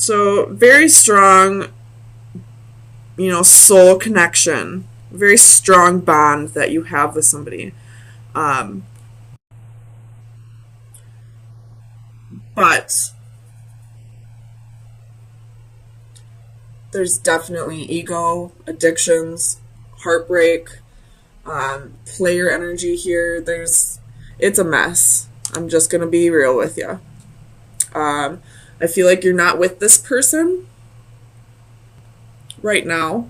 So very strong, soul connection, very strong bond that you have with somebody. Um, but there's definitely ego, addictions, heartbreak, player energy here. It's a mess. I'm just gonna be real with you. Um, I feel like you're not with this person right now.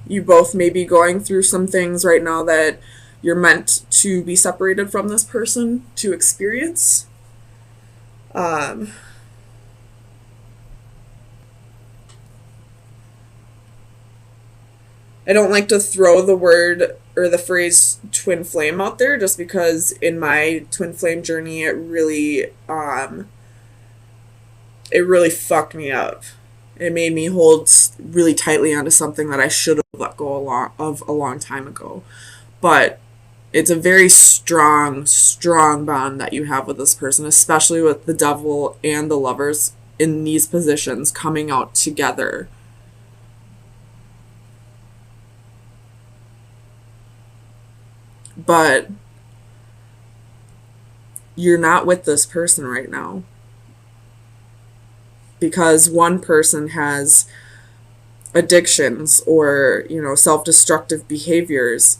You both may be going through some things right now that you're meant to be separated from this person to experience. Um, I don't like to throw the word or the phrase twin flame out there just because in my twin flame journey it really fucked me up. It made me hold really tightly onto something that I should have let go of a long time ago. But it's a very strong, strong bond that you have with this person, especially with the devil and the lovers in these positions coming out together. But you're not with this person right now because one person has addictions or, self-destructive behaviors.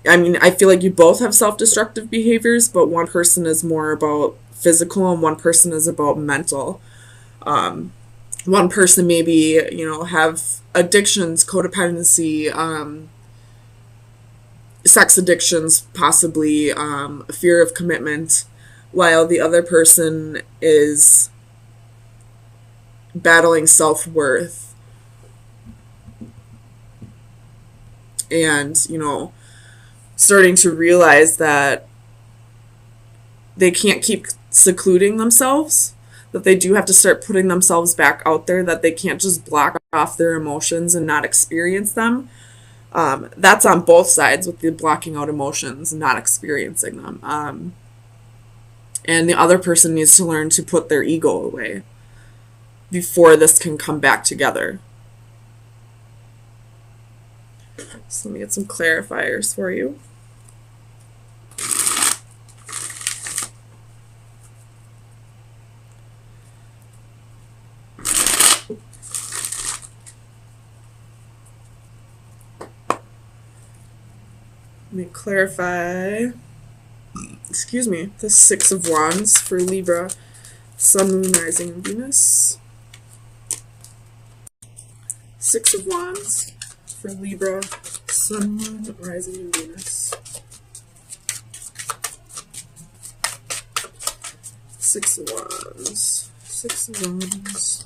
I mean, I feel like you both have self-destructive behaviors, but one person is more about physical and one person is about mental. One person maybe, have addictions, codependency, sex addictions, possibly a fear of commitment, while the other person is battling self-worth and, starting to realize that they can't keep secluding themselves, that they do have to start putting themselves back out there, that they can't just block off their emotions and not experience them. That's on both sides with the blocking out emotions and not experiencing them. And the other person needs to learn to put their ego away before this can come back together. So let me get some clarifiers for you. Let me clarify, the Six of Wands for Libra, Sun, Moon, Rising, and Venus. Six of Wands for Libra, Sun, Moon, Rising, and Venus. Six of Wands. Six of Wands.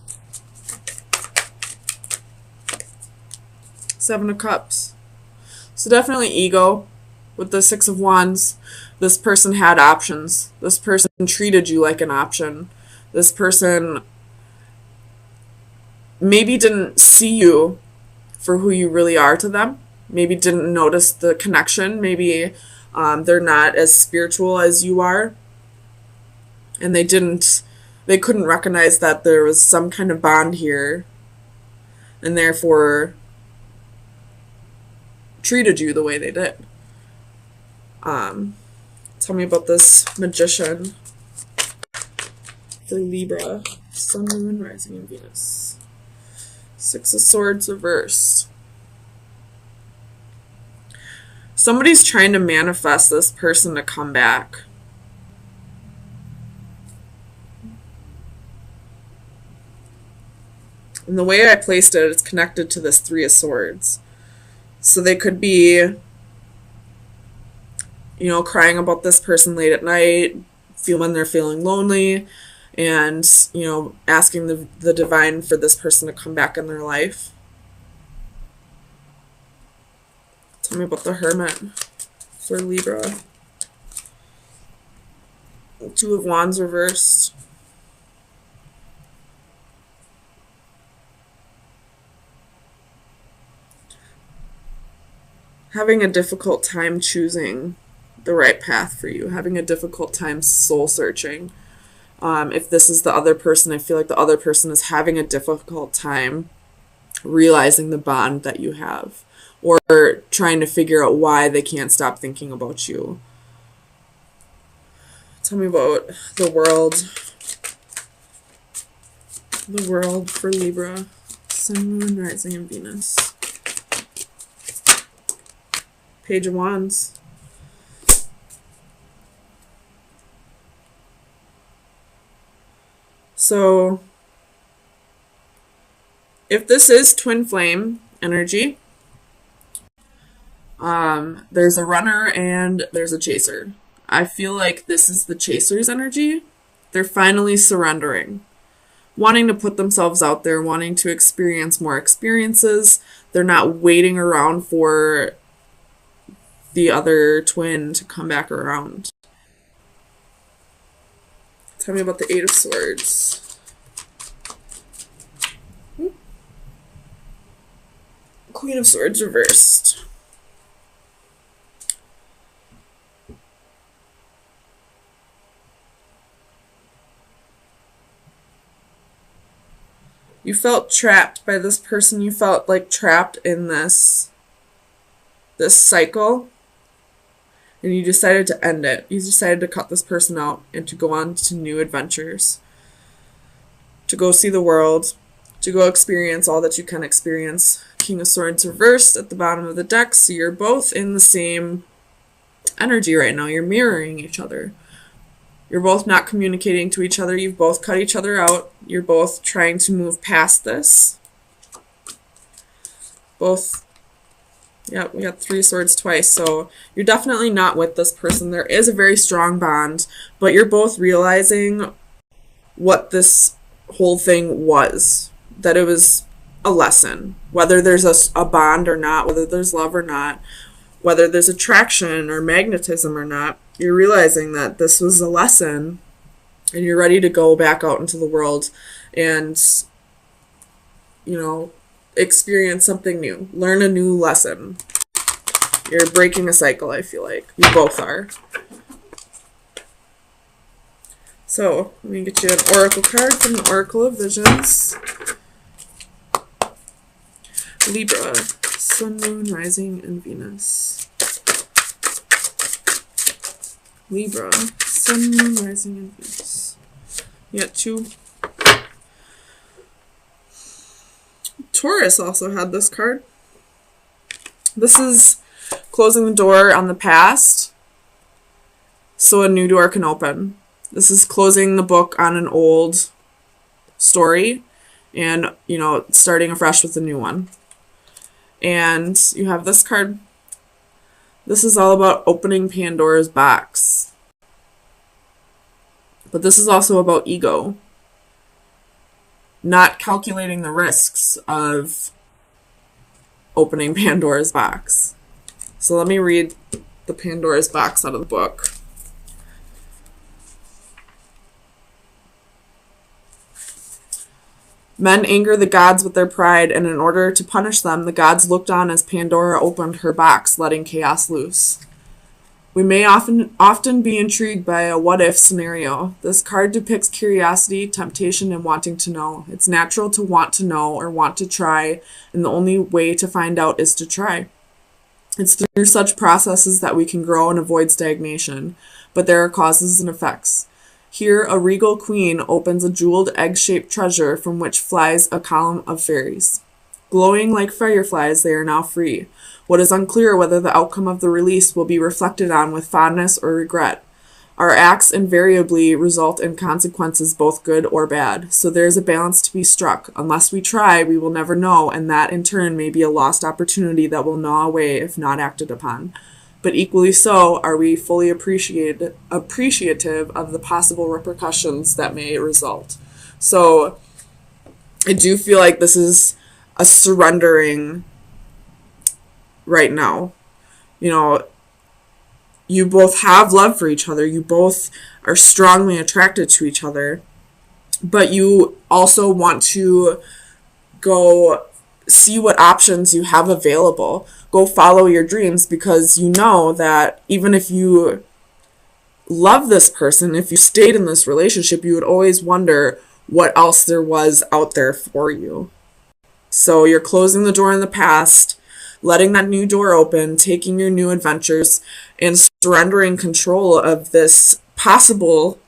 Seven of Cups. So definitely ego. With the Six of Wands, this person had options. This person treated you like an option. This person maybe didn't see you for who you really are to them. Maybe didn't notice the connection. Maybe they're not as spiritual as you are. And they couldn't recognize that there was some kind of bond here. And therefore treated you the way they did. Tell me about this Magician for Libra, Sun, Moon, Rising, and Venus. Six of Swords reversed. Somebody's trying to manifest this person to come back. And the way I placed it, it's connected to this Three of Swords. So they could be, crying about this person late at night, when they're feeling lonely, and, asking the divine for this person to come back in their life. Tell me about the Hermit for Libra. Two of Wands reversed. Having a difficult time choosing the right path for you, having a difficult time soul searching. If this is the other person, I feel like the other person is having a difficult time realizing the bond that you have, or trying to figure out why they can't stop thinking about you. Tell me about the world. The world for Libra. Sun, Moon, Rising, and Venus. Page of Wands. So, if this is twin flame energy, there's a runner and there's a chaser. I feel like this is the chaser's energy. They're finally surrendering, wanting to put themselves out there, wanting to experience more experiences. They're not waiting around for the other twin to come back around. Tell me about the Eight of Swords. Queen of Swords reversed. You felt trapped by this person. You felt like trapped in this cycle. And you decided to end it. You decided to cut this person out and to go on to new adventures. To go see the world. To go experience all that you can experience. King of Swords reversed at the bottom of the deck. So you're both in the same energy right now. You're mirroring each other. You're both not communicating to each other. You've both cut each other out. You're both trying to move past this. Both, yeah, we got Three Swords twice. So you're definitely not with this person. There is a very strong bond, but you're both realizing what this whole thing was. That it was a lesson. Whether there's a bond or not, whether there's love or not, whether there's attraction or magnetism or not, you're realizing that this was a lesson and you're ready to go back out into the world and, you know, experience something new, learn a new lesson. You're breaking a cycle, I feel like. You both are. So, let me get you an oracle card from the Oracle of Visions. Libra, Sun, Moon, Rising, and Venus. Libra, Sun, Moon, Rising, and Venus. You got two. Taurus also had this card. This is closing the door on the past so a new door can open. This is closing the book on an old story and, you know, starting afresh with a new one. And you have this card. This is all about opening Pandora's box. But this is also about ego. Not calculating the risks of opening Pandora's box. So let me read the Pandora's box out of the book. Men anger the gods with their pride, and in order to punish them, the gods looked on as Pandora opened her box, letting chaos loose. We may often be intrigued by a what-if scenario. This card depicts curiosity, temptation, and wanting to know. It's natural to want to know or want to try, and the only way to find out is to try. It's through such processes that we can grow and avoid stagnation, but there are causes and effects. Here, a regal queen opens a jeweled egg-shaped treasure from which flies a column of fairies. Glowing like fireflies, they are now free. What is unclear whether the outcome of the release will be reflected on with fondness or regret. Our acts invariably result in consequences both good or bad, so there is a balance to be struck. Unless we try, we will never know, and that in turn may be a lost opportunity that will gnaw away if not acted upon. But equally so, are we fully appreciative of the possible repercussions that may result. So I do feel like this is a surrendering right now. You know, you both have love for each other. You both are strongly attracted to each other. But you also want to go see what options you have available. Go follow your dreams, because you know that even if you love this person, if you stayed in this relationship, you would always wonder what else there was out there for you. So you're closing the door in the past, letting that new door open, taking your new adventures, and surrendering control of this possible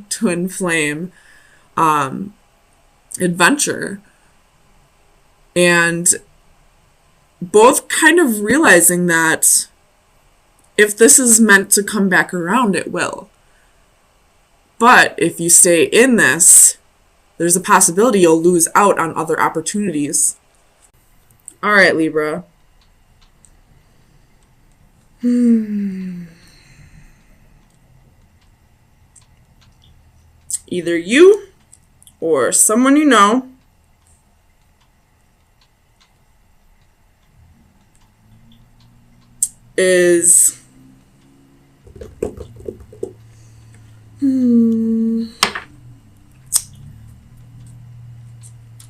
twin flame adventure. And both kind of realizing that if this is meant to come back around, it will. But if you stay in this, there's a possibility you'll lose out on other opportunities. All right, Libra. Either you or someone you know is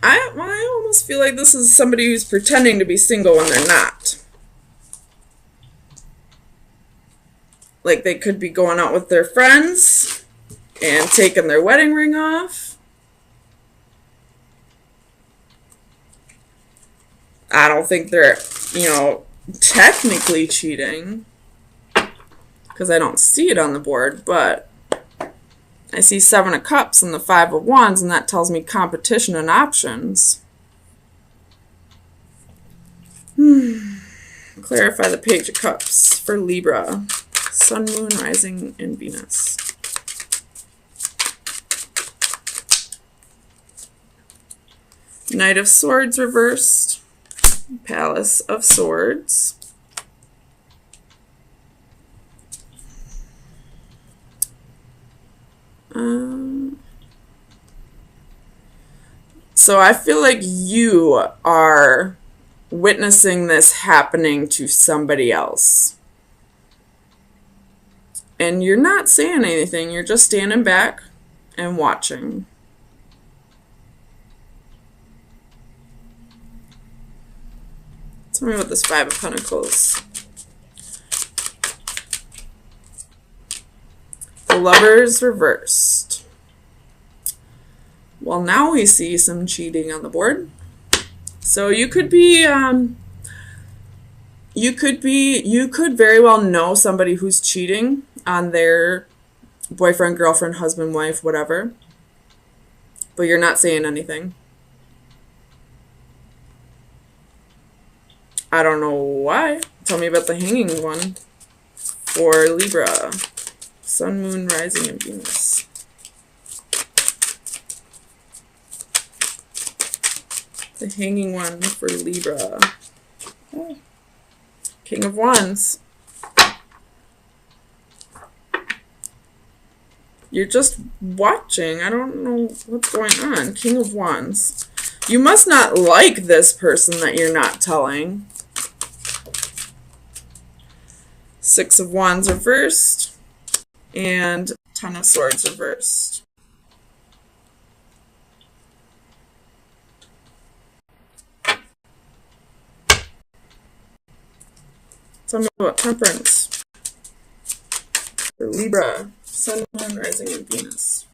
I almost feel like this is somebody who's pretending to be single when they're not. Like they could be going out with their friends and taking their wedding ring off. I don't think they're, technically cheating, because I don't see it on the board, but I see 7 of Cups and the 5 of Wands, and that tells me competition and options. Clarify the Page of Cups for Libra. Sun, Moon, Rising, and Venus. Knight of Swords reversed. Palace of Swords. So I feel like you are witnessing this happening to somebody else. And you're not saying anything. You're just standing back and watching. Tell me about this 5 of Pentacles. The Lovers reversed. Well, now we see some cheating on the board. So you could very well know somebody who's cheating on their boyfriend, girlfriend, husband, wife, whatever. But you're not saying anything. I don't know why. Tell me about the Hanging one for Libra. Sun, Moon, Rising, and Venus. The Hanging one for Libra. Oh. King of Wands. You're just watching. I don't know what's going on. King of Wands. You must not like this person that you're not telling. 6 of Wands reversed. And 10 of Swords reversed. Tell me about Temperance for Libra. Sun, Moon, Rising, and Venus.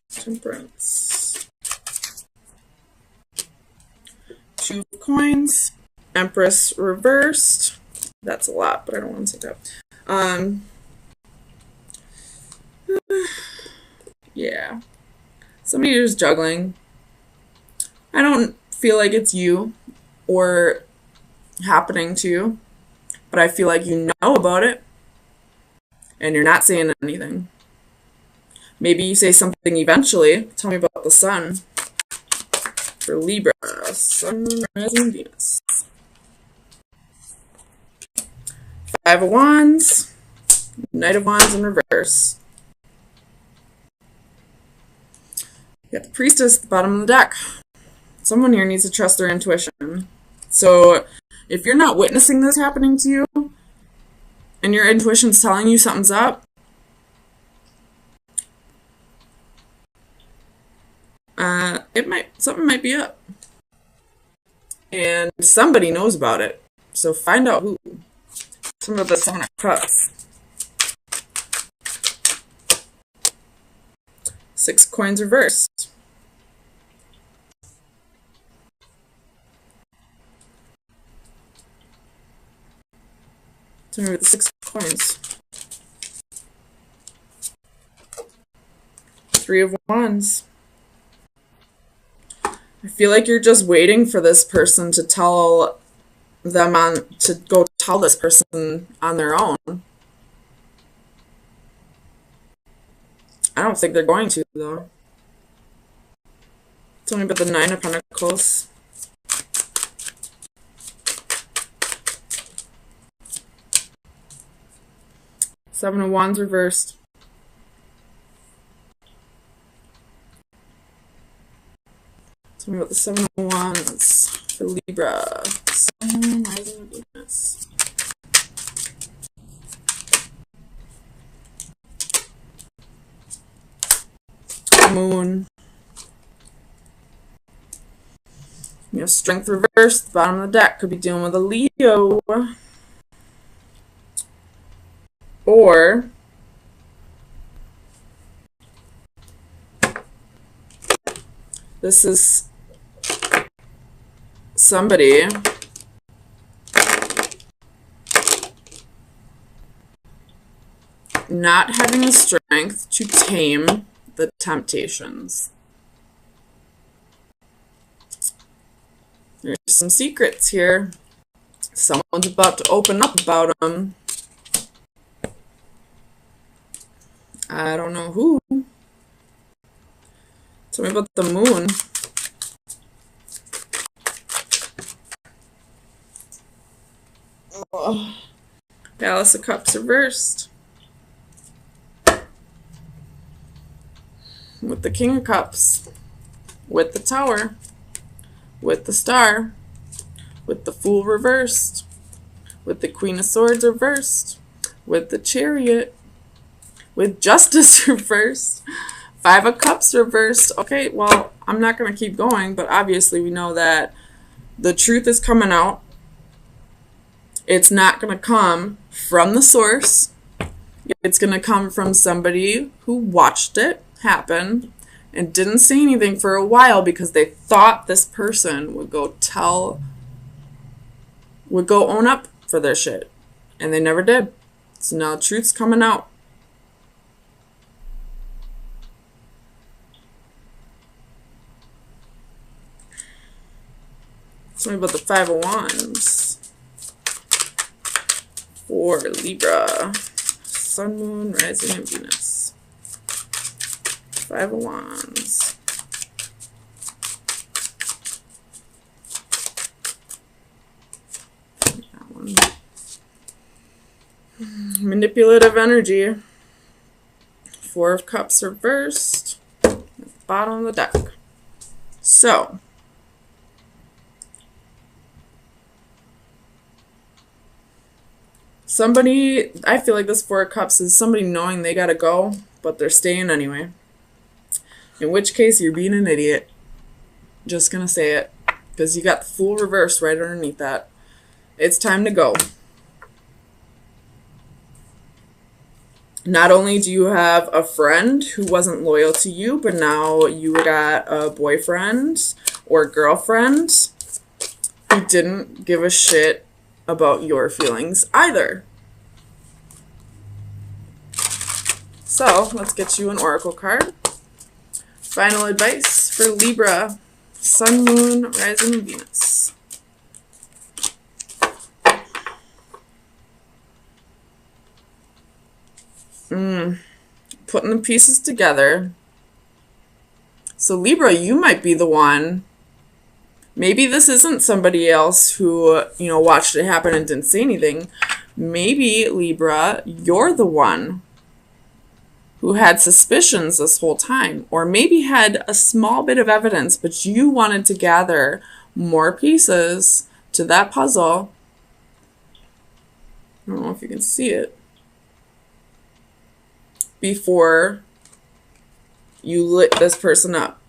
Temperance. 2 of Coins. Empress reversed. That's a lot, but I don't want to take that. Yeah. Somebody who's juggling. I don't feel like it's you or happening to you, but I feel like you know about it and you're not saying anything. Maybe you say something eventually. Tell me about the Sun for Libra. Sun, Rising, Venus. 5 of Wands. Knight of Wands in reverse. You got the Priestess at the bottom of the deck. Someone here needs to trust their intuition. So if you're not witnessing this happening to you and your intuition's telling you something's up, something might be up. And somebody knows about it. So find out who. Some of the Seven of Cups. 6 coins reversed. So with the 6 coins. 3 of Wands. I feel like you're just waiting for this person to tell them to go tell this person on their own. I don't think they're going to, though. Tell me about the 9 of Pentacles. Seven of Wands reversed. Tell me about the 7 of Wands for Libra. Sun, rising of Venus. Moon. You have Strength reversed. Bottom of the deck could be dealing with a Leo. Or this is somebody not having the strength to tame the temptations. There's some secrets here. Someone's about to open up about them. I don't know who. Tell me about the moon. Oh. Palace of Cups reversed. With the King of Cups. With the Tower. With the Star. With the Fool reversed. With the Queen of Swords reversed. With the Chariot. With Justice reversed. 5 of Cups reversed. Okay, well, I'm not going to keep going, but obviously we know that the truth is coming out. It's not going to come from the source. It's going to come from somebody who watched it happen and didn't say anything for a while because they thought this person would go own up for their shit. And they never did. So now the truth's coming out. Tell me about the 5 of Wands for Libra. Sun, Moon, Rising, and Venus. 5 of Wands. That one. Manipulative energy. 4 of Cups reversed. Bottom of the deck. So, somebody, I feel like this 4 of Cups is somebody knowing they gotta go, but they're staying anyway. In which case, you're being an idiot. Just gonna say it. Because you got the Fool reversed right underneath that. It's time to go. Not only do you have a friend who wasn't loyal to you, but now you got a boyfriend or girlfriend who didn't give a shit about your feelings either. So, let's get you an oracle card. Final advice for Libra. Sun, Moon, Rising, and Venus. Putting the pieces together. So Libra, you might be the one. Maybe this isn't somebody else who, watched it happen and didn't say anything. Maybe, Libra, you're the one who had suspicions this whole time. Or maybe had a small bit of evidence, but you wanted to gather more pieces to that puzzle. I don't know if you can see it. Before you lit this person up.